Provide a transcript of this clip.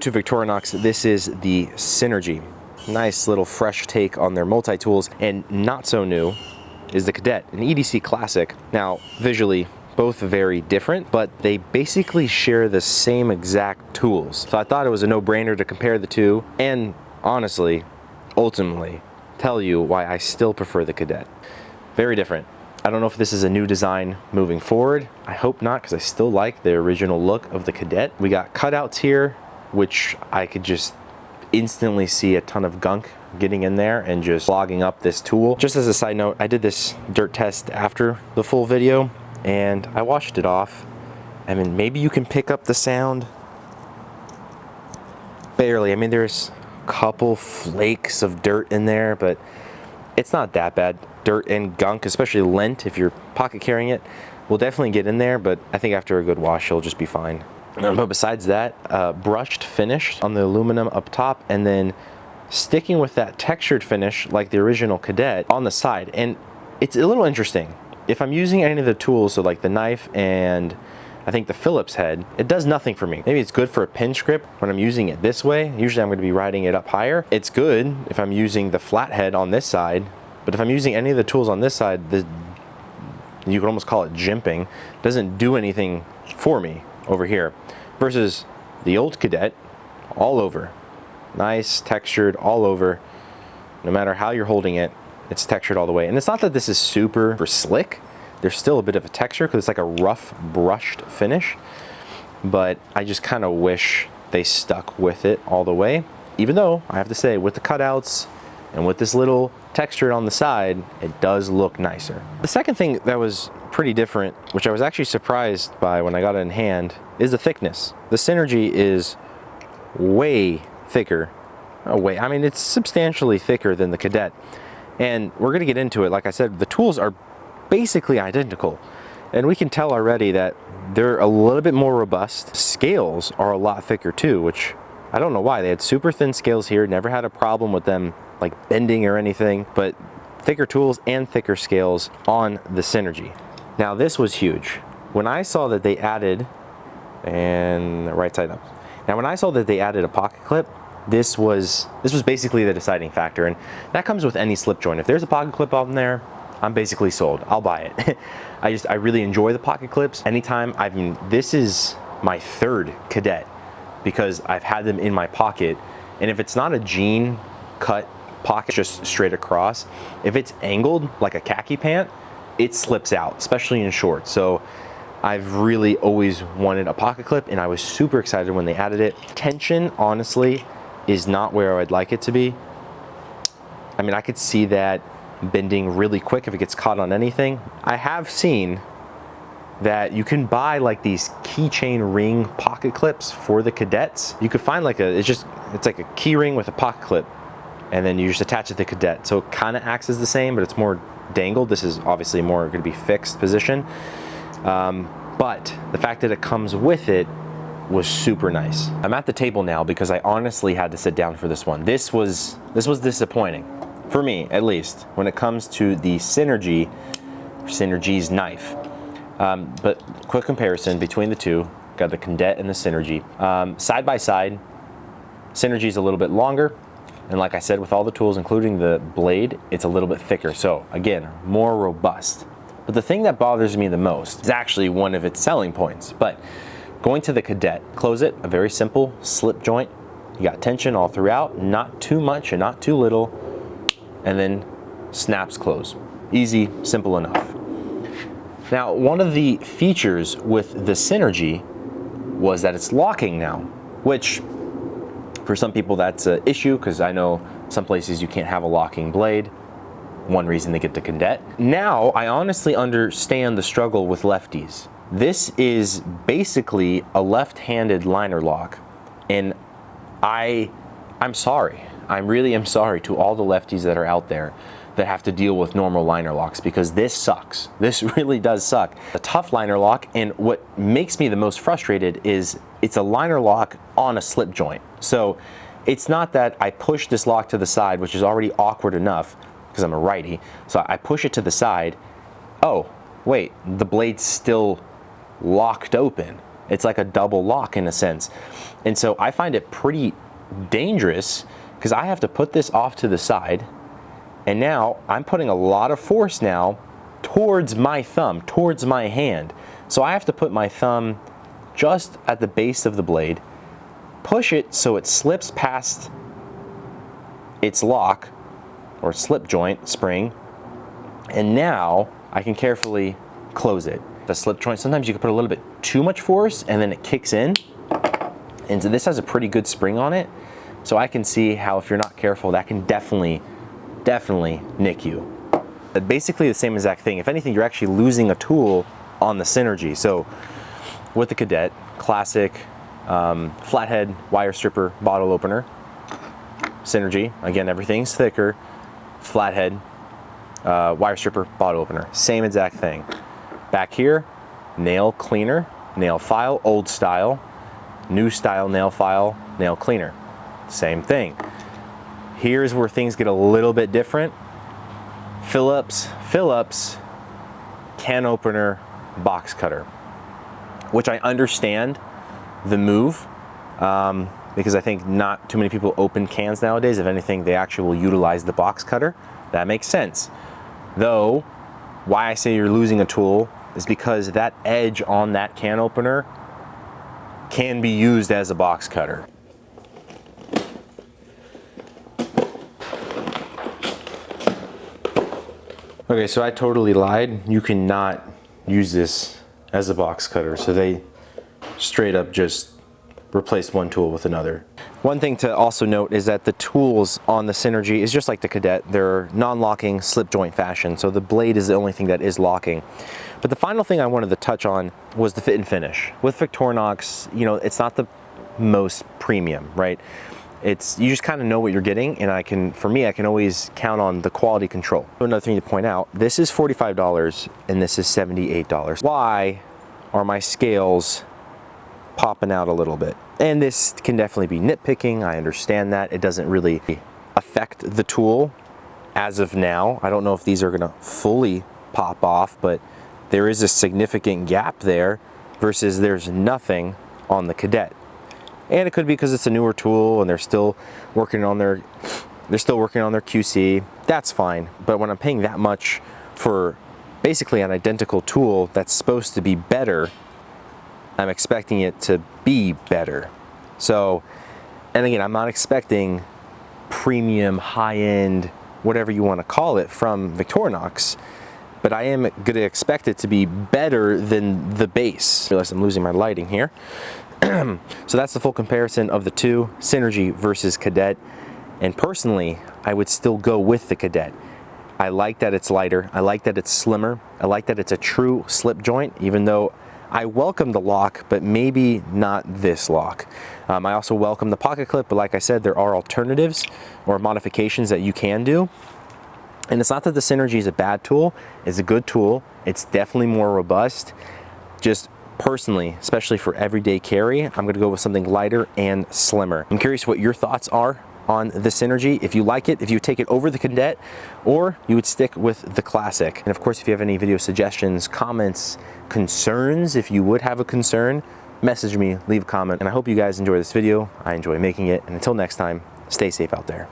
New to Victorinox, this is the Synergy. Nice little fresh take on their multi-tools, and not so new is the Cadet, an EDC classic. Now, visually, both very different, but they basically share the same exact tools. So I thought it was a no-brainer to compare the two, and honestly, ultimately, tell you why I still prefer the Cadet. Very different. I don't know if this is a new design moving forward. I hope not, because I still like the original look of the Cadet. We got cutouts here, which I could just instantly see a ton of gunk getting in there and just clogging up this tool. Just as a side note, I did this dirt test after the full video and I washed it off. I mean, maybe you can pick up the sound. Barely. I mean, there's a couple flakes of dirt in there, but it's not that bad. Dirt and gunk, especially lint, if you're pocket carrying it, will definitely get in there, but I think after a good wash, it'll just be fine. But besides that, brushed finish on the aluminum up top, and then sticking with that textured finish like the original Cadet on the side. And it's a little interesting. If I'm using any of the tools, so like the knife and I think the Phillips head, it does nothing for me. Maybe it's good for a pinch grip when I'm using it this way. Usually I'm going to be riding it up higher. It's good if I'm using the flat head on this side, but if I'm using any of the tools on this side, you could almost call it jimping. It doesn't do anything for me over here. Versus the old Cadet, all over. Nice, textured, all over. No matter how you're holding it, it's textured all the way. And it's not that this is super slick. There's still a bit of a texture because it's like a rough brushed finish. But I just kind of wish they stuck with it all the way. Even though, I have to say, with the cutouts and with this little texture on the side, it does look nicer. The second thing that was pretty different, which I was actually surprised by when I got it in hand, is the thickness. The Synergy is way thicker. I mean, it's substantially thicker than the Cadet. And we're gonna get into it. Like I said, the tools are basically identical. And we can tell already that they're a little bit more robust. Scales are a lot thicker too, which I don't know why. They had super thin scales here, never had a problem with them like bending or anything, but thicker tools and thicker scales on the Synergy. Now this was huge. When I saw that they added, and the right side up. Now when I saw that they added a pocket clip, this was basically the deciding factor, and that comes with any slip joint. If there's a pocket clip on there, I'm basically sold. I'll buy it. I really enjoy the pocket clips. Anytime this is my third Cadet because I've had them in my pocket, and if it's not a jean cut pocket just straight across, if it's angled like a khaki pant, it slips out, especially in shorts. So I've really always wanted a pocket clip, and I was super excited when they added it. Tension, honestly, is not where I'd like it to be. I mean, I could see that bending really quick if it gets caught on anything. I have seen that you can buy like these keychain ring pocket clips for the Cadets. You could find like it's like a key ring with a pocket clip, and then you just attach it to the Cadet. So it kind of acts as the same, but it's more dangled. This is obviously more going to be fixed position. But the fact that it comes with it was super nice. I'm at the table now because I honestly had to sit down for this one. This was disappointing, for me at least, when it comes to the Synergy's knife. But quick comparison between the two, got the Cadet and the Synergy. Side by side, Synergy's a little bit longer, and like I said, with all the tools, including the blade, it's a little bit thicker. So again, more robust. But the thing that bothers me the most is actually one of its selling points. But going to the Cadet, close it, a very simple slip joint. You got tension all throughout, not too much and not too little, and then snaps close. Easy, simple enough. Now, one of the features with the Synergy was that it's locking now, which for some people that's an issue, because I know some places you can't have a locking blade. One reason they get the Cadet. Now, I honestly understand the struggle with lefties. This is basically a left-handed liner lock, and I'm sorry. I really am sorry to all the lefties that are out there that have to deal with normal liner locks, because this sucks. This really does suck. A tough liner lock, and what makes me the most frustrated is it's a liner lock on a slip joint. So it's not that I push this lock to the side, which is already awkward enough because I'm a righty. So I push it to the side. Oh, wait, the blade's still locked open. It's like a double lock in a sense. And so I find it pretty dangerous because I have to put this off to the side, and now I'm putting a lot of force now towards my thumb, towards my hand. So I have to put my thumb just at the base of the blade, push it so it slips past its lock or slip joint spring, and now I can carefully close it. The slip joint, sometimes you can put a little bit too much force and then it kicks in. And so this has a pretty good spring on it. So I can see how if you're not careful, that can definitely nick you. But basically the same exact thing. If anything, you're actually losing a tool on the Synergy. So with the Cadet, classic flathead wire stripper bottle opener. Synergy, again, everything's thicker, flathead wire stripper bottle opener. Same exact thing. Back here, nail cleaner, nail file, old style, new style nail file, nail cleaner. Same thing. Here's where things get a little bit different. Phillips, can opener, box cutter, which I understand the move because I think not too many people open cans nowadays. If anything, they actually will utilize the box cutter. That makes sense. Though, why I say you're losing a tool is because that edge on that can opener can be used as a box cutter. Okay, so I totally lied. You cannot use this as a box cutter. So they straight up just replaced one tool with another. One thing to also note is that the tools on the Synergy is just like the Cadet. They're non-locking slip joint fashion. So the blade is the only thing that is locking. But the final thing I wanted to touch on was the fit and finish. With Victorinox, you know, it's not the most premium, right? It's, you just kind of know what you're getting, and for me, I can always count on the quality control. Another thing to point out, this is $45 and this is $78. Why are my scales popping out a little bit? And this can definitely be nitpicking. I understand that. It doesn't really affect the tool as of now. I don't know if these are gonna fully pop off, but there is a significant gap there versus there's nothing on the Cadet. And it could be because it's a newer tool and they're still working on their QC. That's fine. But when I'm paying that much for basically an identical tool that's supposed to be better, I'm expecting it to be better. So, and again, I'm not expecting premium, high-end, whatever you want to call it from Victorinox, but I am going to expect it to be better than the base. I realize I'm losing my lighting here. So that's the full comparison of the two, Synergy versus Cadet. And personally, I would still go with the Cadet. I like that it's lighter. I like that it's slimmer. I like that it's a true slip joint, even though I welcome the lock, but maybe not this lock. I also welcome the pocket clip, but like I said, there are alternatives or modifications that you can do. And it's not that the Synergy is a bad tool. It's a good tool. It's definitely more robust. Just personally, especially for everyday carry, I'm gonna go with something lighter and slimmer. I'm curious what your thoughts are on the Synergy. If you like it, if you take it over the Cadet, or you would stick with the Classic. And of course, if you have any video suggestions, comments, concerns, if you would have a concern, message me, leave a comment. And I hope you guys enjoy this video. I enjoy making it. And until next time, stay safe out there.